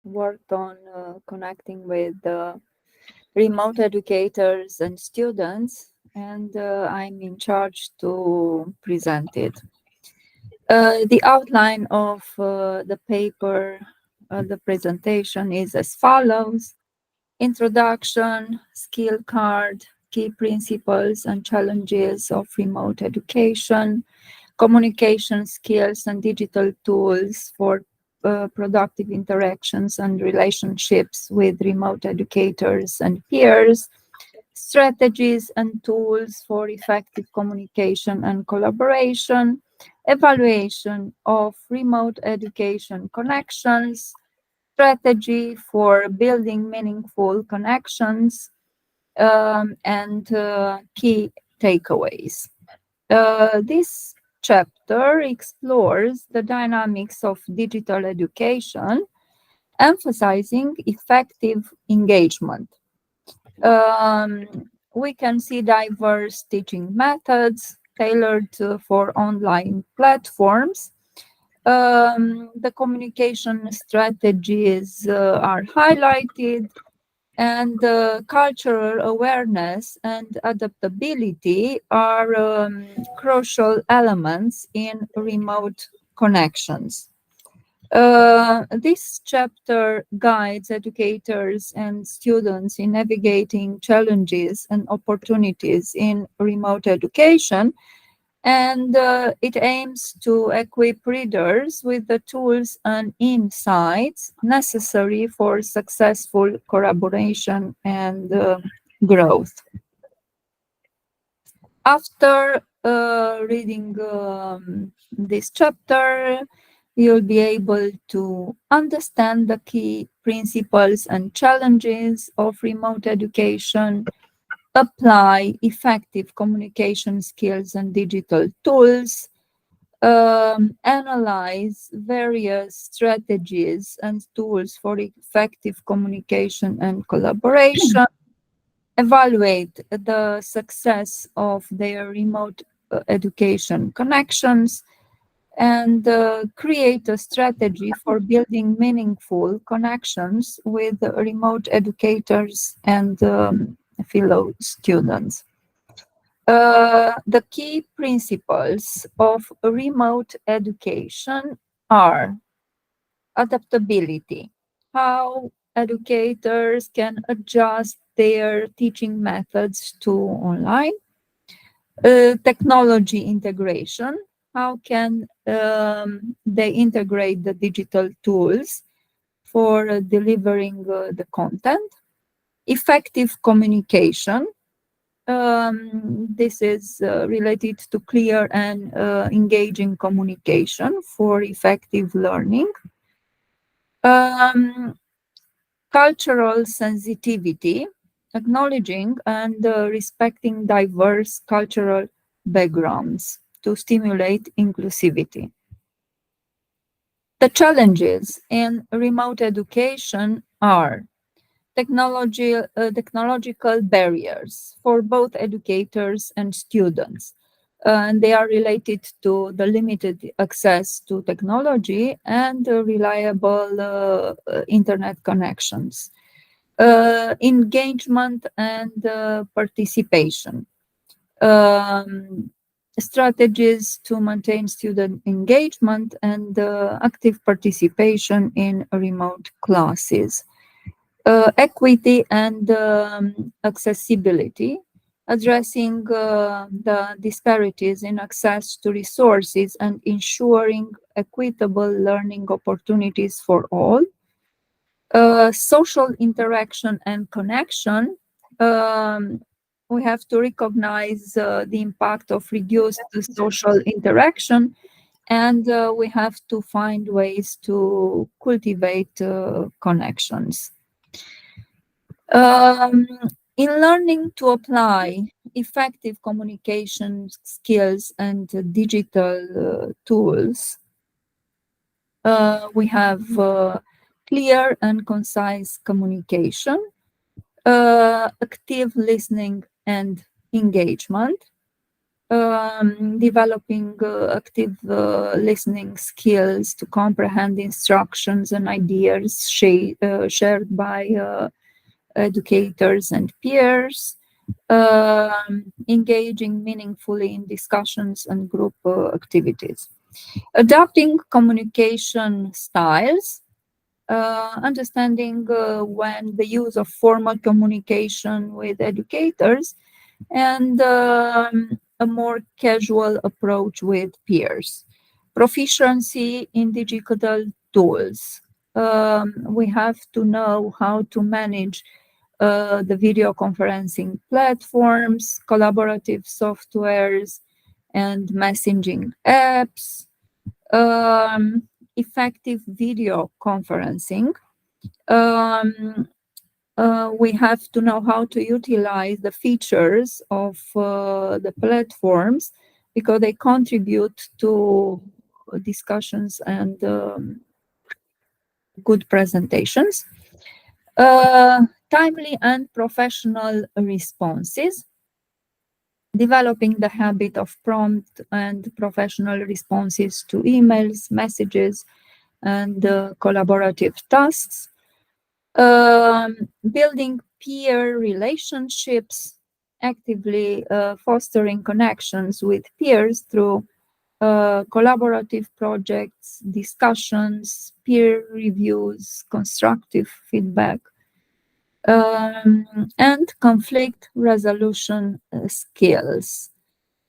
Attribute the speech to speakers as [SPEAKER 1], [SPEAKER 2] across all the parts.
[SPEAKER 1] worked on connecting with remote educators and students, and I'm in charge to present it. The outline of the paper, the presentation is as follows: introduction, skill card, key principles and challenges of remote education, communication skills and digital tools for productive interactions and relationships with remote educators and peers, strategies and tools for effective communication and collaboration, evaluation of remote education connections, strategy for building meaningful connections, and key takeaways. This chapter explores the dynamics of digital education, emphasizing effective engagement. We can see diverse teaching methods tailored for online platforms. The communication strategies are highlighted, and cultural awareness and adaptability are crucial elements in remote connections. This chapter guides educators and students in navigating challenges and opportunities in remote education, and it aims to equip readers with the tools and insights necessary for successful collaboration and growth. After reading this chapter, you'll be able to understand the key principles and challenges of remote education, apply effective communication skills and digital tools, analyze various strategies and tools for effective communication and collaboration, evaluate the success of their remote education connections, and create a strategy for building meaningful connections with remote educators and fellow students. The key principles of remote education are adaptability, how educators can adjust their teaching methods to online, technology integration, how can they integrate the digital tools for delivering the content, effective communication. This is related to clear and engaging communication for effective learning. Um, Cultural sensitivity, acknowledging and respecting diverse cultural backgrounds to stimulate inclusivity. The challenges in remote education are technological barriers for both educators and students. And they are related to the limited access to technology and reliable internet connections. Engagement and participation. Um, Strategies to maintain student engagement and active participation in remote classes. Equity and accessibility, addressing the disparities in access to resources and ensuring equitable learning opportunities for all. Social interaction and connection. Um, we have to recognize the impact of reduced social interaction, and we have to find ways to cultivate connections. Um, in learning to apply effective communication skills and digital tools, we have clear and concise communication, active listening and engagement, developing active listening skills to comprehend instructions and ideas shared by educators and peers, engaging meaningfully in discussions and group activities. Adapting communication styles, understanding when the use of formal communication with educators and a more casual approach with peers. Proficiency in digital tools. We have to know how to manage the video conferencing platforms, collaborative softwares, and messaging apps, effective video conferencing. Um, we have to know how to utilize the features of the platforms because they contribute to discussions and good presentations. Timely and professional responses, developing the habit of prompt and professional responses to emails, messages, and collaborative tasks. Building peer relationships, actively fostering connections with peers through collaborative projects, discussions, peer reviews, constructive feedback, and conflict resolution skills.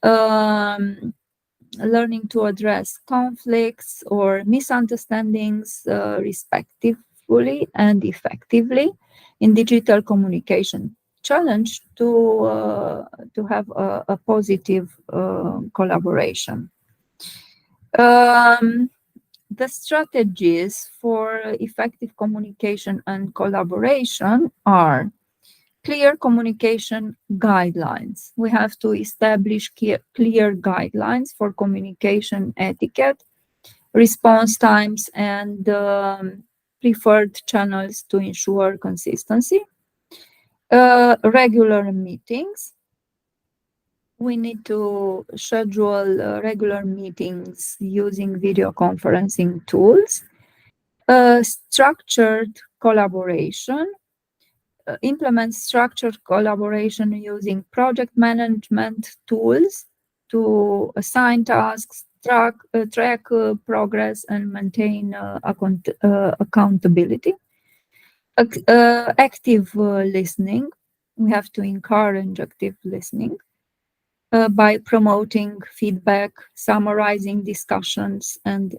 [SPEAKER 1] Um, Learning to address conflicts or misunderstandings respectively and effectively in digital communication. Challenge to have a positive collaboration. Um, the strategies for effective communication and collaboration are clear communication guidelines. We have to establish clear guidelines for communication etiquette, response times, and preferred channels to ensure consistency. Regular meetings. We need to schedule regular meetings using video conferencing tools. Structured collaboration. Implement structured collaboration using project management tools to assign tasks, track progress, and maintain accountability. Active listening. We have to encourage active listening by promoting feedback, summarizing discussions, and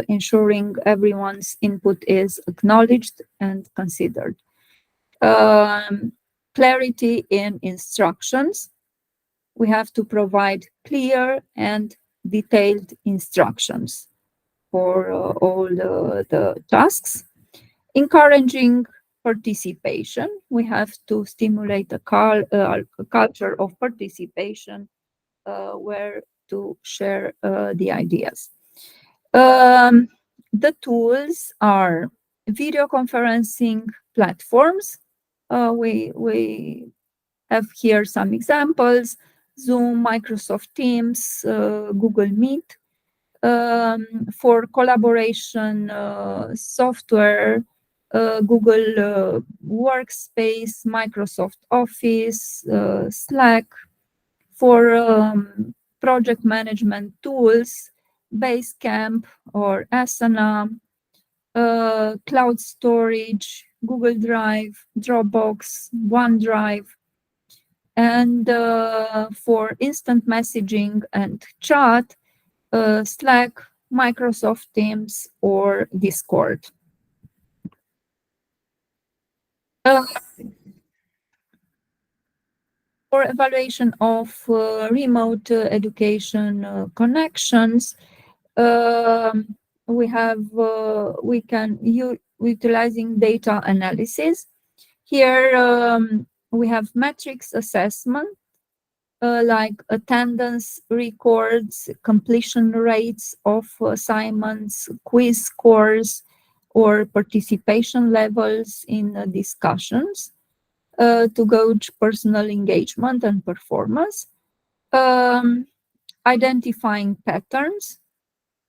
[SPEAKER 1] ensuring everyone's input is acknowledged and considered. Clarity in instructions. We have to provide clear and detailed instructions for all the tasks. Encouraging participation. We have to stimulate a culture of participation where to share the ideas. The tools are video conferencing platforms. We have here some examples: Zoom, Microsoft Teams, Google Meet. For collaboration software, Google Workspace, Microsoft Office, Slack. For project management tools, Basecamp or Asana, cloud storage, Google Drive, Dropbox, OneDrive, and for instant messaging and chat, Slack, Microsoft Teams, or Discord. For evaluation of remote education connections, we can utilizing data analysis. Here we have metrics assessment like attendance records, completion rates of assignments, quiz scores, or participation levels in discussions to gauge personal engagement and performance. identifying patterns.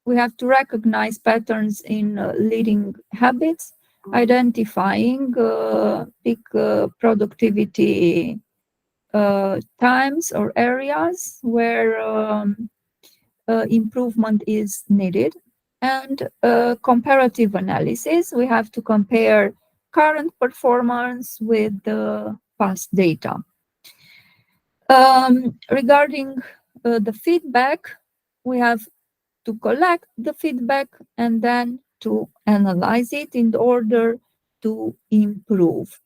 [SPEAKER 1] We have to recognize patterns in leading habits, identifying peak productivity times or areas where improvement is needed, and comparative analysis. We have to compare current performance with the past data. Regarding the feedback, we have to collect the feedback and then to analyze it in order to improve.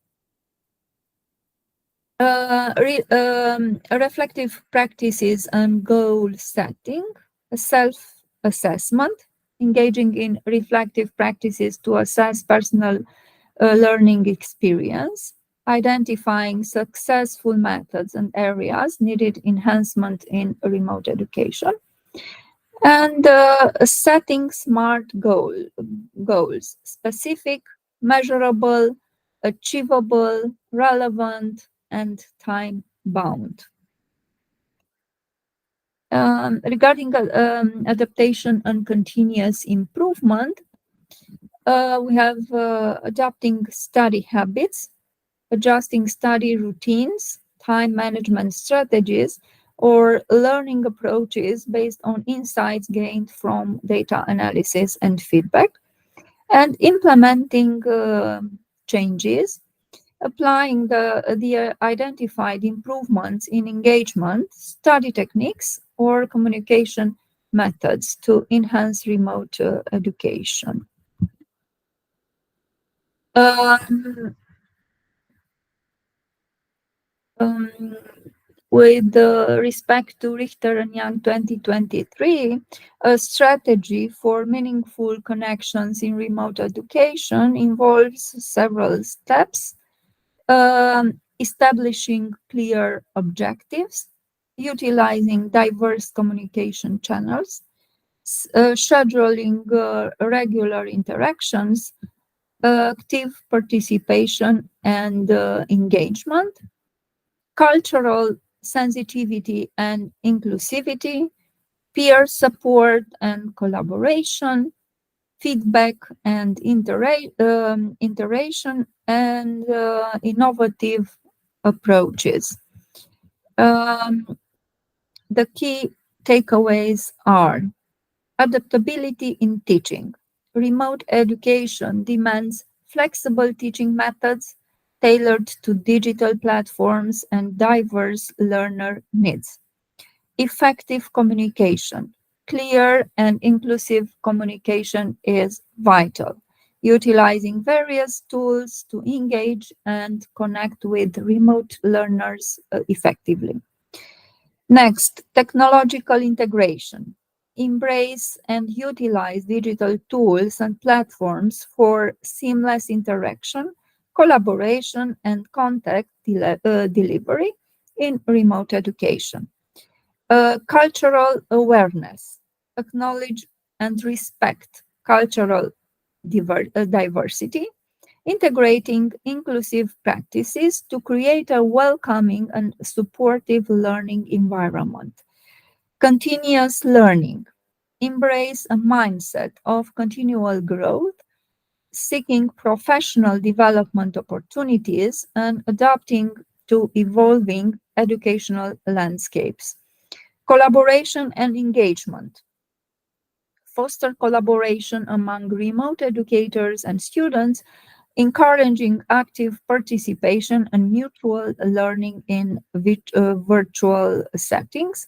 [SPEAKER 1] Reflective practices and goal setting, self-assessment, engaging in reflective practices to assess personal learning experience, identifying successful methods and areas needed enhancement in remote education, and setting smart goals, specific, measurable, achievable, relevant, and time bound. Regarding adaptation and continuous improvement, we have adapting study habits, adjusting study routines, time management strategies, or learning approaches based on insights gained from data analysis and feedback, and implementing changes, applying the identified improvements in engagement, study techniques, or communication methods to enhance remote education. Um, um, with respect to Richter and Young 2023, a strategy for meaningful connections in remote education involves several steps. Establishing clear objectives, utilizing diverse communication channels, scheduling regular interactions, active participation and engagement, cultural sensitivity and inclusivity, peer support and collaboration, feedback and iteration, and innovative approaches. Um, the key takeaways are adaptability in teaching. Remote education demands flexible teaching methods tailored to digital platforms and diverse learner needs. Effective communication. Clear and inclusive communication is vital, utilizing various tools to engage and connect with remote learners effectively. Next, technological integration. Embrace and utilize digital tools and platforms for seamless interaction, collaboration, and content delivery in remote education. Cultural awareness. Acknowledge and respect cultural diversity, integrating inclusive practices to create a welcoming and supportive learning environment. Continuous learning. Embrace a mindset of continual growth, seeking professional development opportunities and adapting to evolving educational landscapes. Collaboration and engagement. Foster collaboration among remote educators and students, encouraging active participation and mutual learning in virtual settings.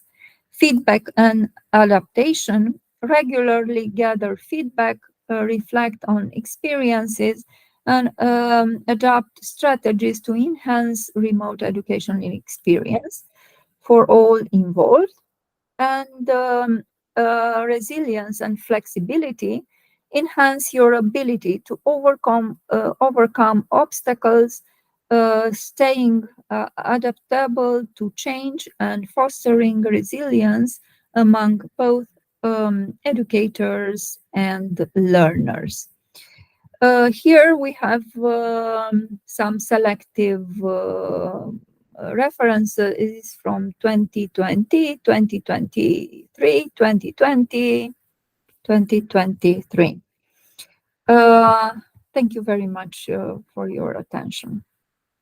[SPEAKER 1] Feedback and adaptation. Regularly gather feedback, reflect on experiences, and adopt strategies to enhance remote education experience for all involved. And resilience and flexibility enhance your ability to overcome obstacles, staying adaptable to change and fostering resilience among both educators and learners. Here we have some selective reference is from 2020, 2023, 2020, 2023. Uh, Thank you very much for your attention.